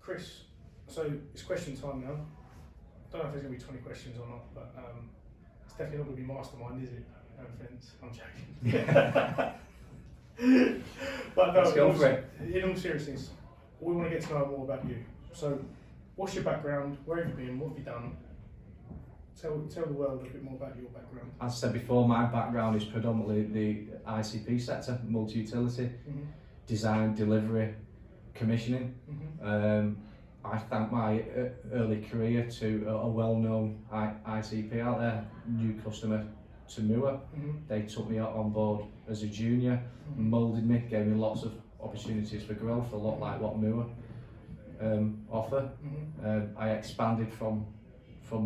Chris, so it's question time now. I don't know if there's going to be 20 questions or not, but it's definitely not going to be mastermind, is it? No offence, I'm joking. But no, Let's go for it. In all seriousness, we want to get to know more about you. So, what's your background? Where have you been? What have you done? Tell the world a bit more about your background. As I said before, my background is predominantly the ICP sector, multi-utility, design, delivery, commissioning. I thank my early career to a well-known ICP out there, new customer to Mua. They took me on board as a junior, moulded me, gave me lots of opportunities for growth, a lot like what Mua offer. I expanded from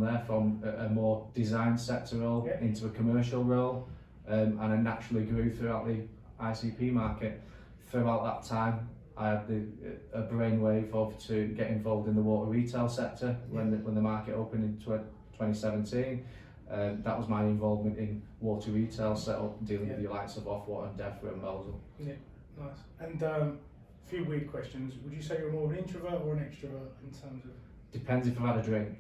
there, from a more design sector role into a commercial role, and I naturally grew throughout the ICP market. Throughout that time, I had a brainwave to get involved in the water retail sector when the market opened in 2017. That was my involvement in water retail setup, dealing with the likes of Offwater and Defra and Mosul. Yeah, nice. And a few weird questions. Would you say you're more of an introvert or an extrovert in terms of? Depends if I've had a drink.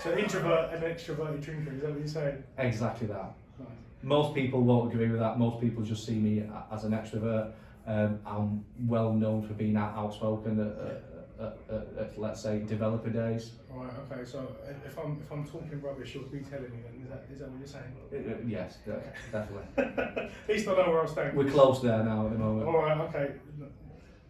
So introvert and extroverted drinker, is that what you're saying? Exactly that. Nice. Most people won't agree with that. Most people just see me as an extrovert. I'm well known for being outspoken at let's say developer days. Right. Okay. So if I'm talking rubbish, you'll be telling me then. Is that what you're saying? Yes, definitely. At least I know where I stand. We're close there now at the moment. All right. Okay.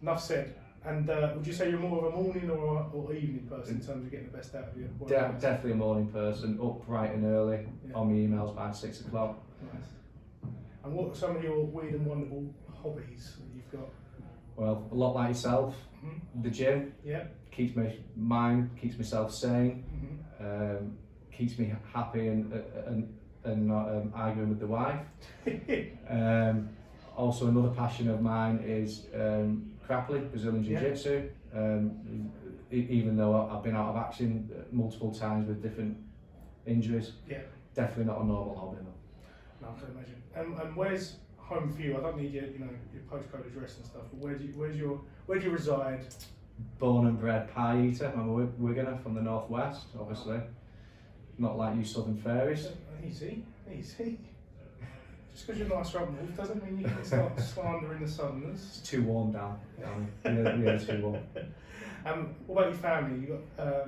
Enough said. And would you say you're more of a morning or evening person in terms of getting the best out of you? Definitely a morning person, up bright and early, on my emails by 6 o'clock. Nice. And what are some of your weird and wonderful hobbies that you've got? Well, a lot like yourself, the gym, keeps me myself sane, keeps me happy and not arguing with the wife. Also another passion of mine is grappling, Brazilian Jiu-Jitsu. Even though I've been out of action multiple times with different injuries, definitely not a normal hobby though. No, I can imagine. And where's home for you? I don't need your postcode address and stuff, but where do you reside? Born and bred pie eater. I'm a Wiganer from the northwest, obviously. Not like you southern fairies. Easy. Just because you're nice up north doesn't mean you can start slandering the southerners. It's too warm down really too warm. What about your family? You got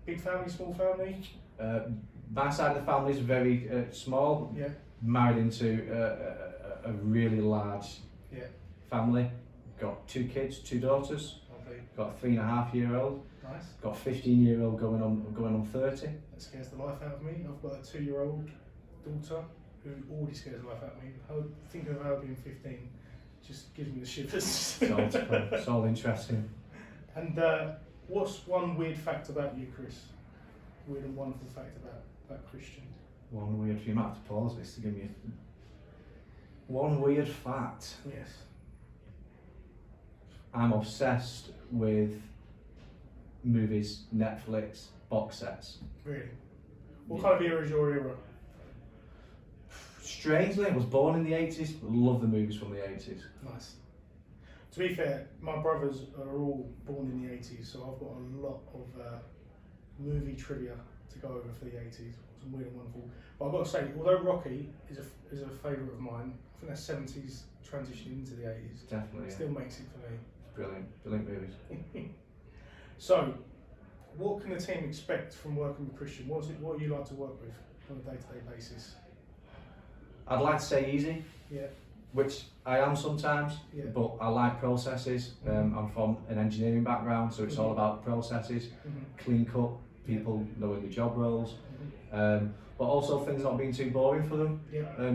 big family, small family? My side of the family is very small. Married into a really large family. Got 2 kids, 2 daughters. Okay. Got a 3.5-year-old. Nice. Got a 15-year-old going on 30. That scares the life out of me. I've got a 2-year-old daughter who already scares the life out of me. Thinking of her being 15 just gives me the shivers. It's all interesting. And what's one weird fact about you, Chris? Weird and wonderful fact about Kristian? One weird, you might have to pause this to give me one weird fact. Yes. I'm obsessed with movies, Netflix, box sets. Really? What kind of era is your era? Strangely, I was born in the 80s, love the movies from the 80s. Nice. To be fair, my brothers are all born in the 80s, so I've got a lot of movie trivia to go over for the 80s. Some weird and wonderful. But I've got to say, although Rocky is a favourite of mine, I think that 70s transition into the 80s. Definitely. It still makes it for me. Brilliant movies. So, what can the team expect from working with Kristian? What do you like to work with on a day-to-day basis? I'd like to say easy, which I am sometimes, but I like processes. I'm from an engineering background, so it's all about processes, clean cut, people knowing the job roles, but also things not being too boring for them.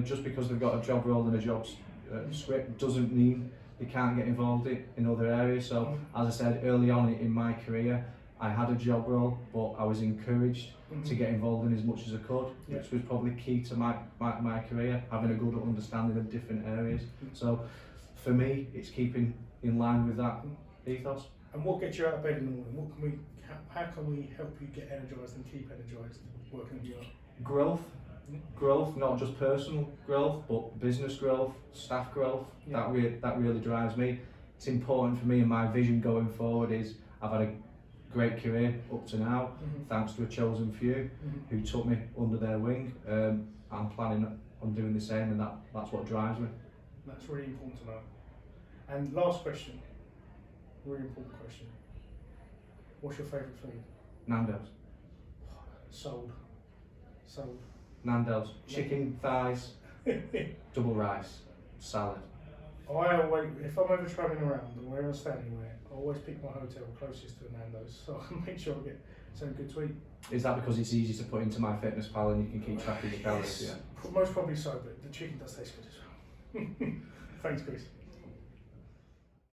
Just because they've got a job role and a job script doesn't mean they can't get involved in other areas. So as I said early on in my career, I had a job role, but I was encouraged to get involved in as much as I could, which was probably key to my career, having a good understanding of different areas. So for me, it's keeping in line with that ethos. And what gets you out of bed in the morning? How can we help you get energised and keep energised working with you? Growth, not just personal growth, but business growth, staff growth. That really drives me. it's important for me, and my vision going forward is I've had a great career up to now, thanks to a chosen few who took me under their wing. I'm planning on doing the same, and that's what drives me. That's really important to know. And last question, really important question. What's your favourite food? Nando's. Sold. Nando's. Chicken thighs, double rice, salad. I always, if I'm ever travelling around or ever stay anywhere, I always pick my hotel closest to the Nando's, so I can make sure I get something good to eat. Is that because it's easy to put into MyFitnessPal and you can keep track of your calories? Yes, most probably so, but the chicken does taste good as well. Thanks, Chris.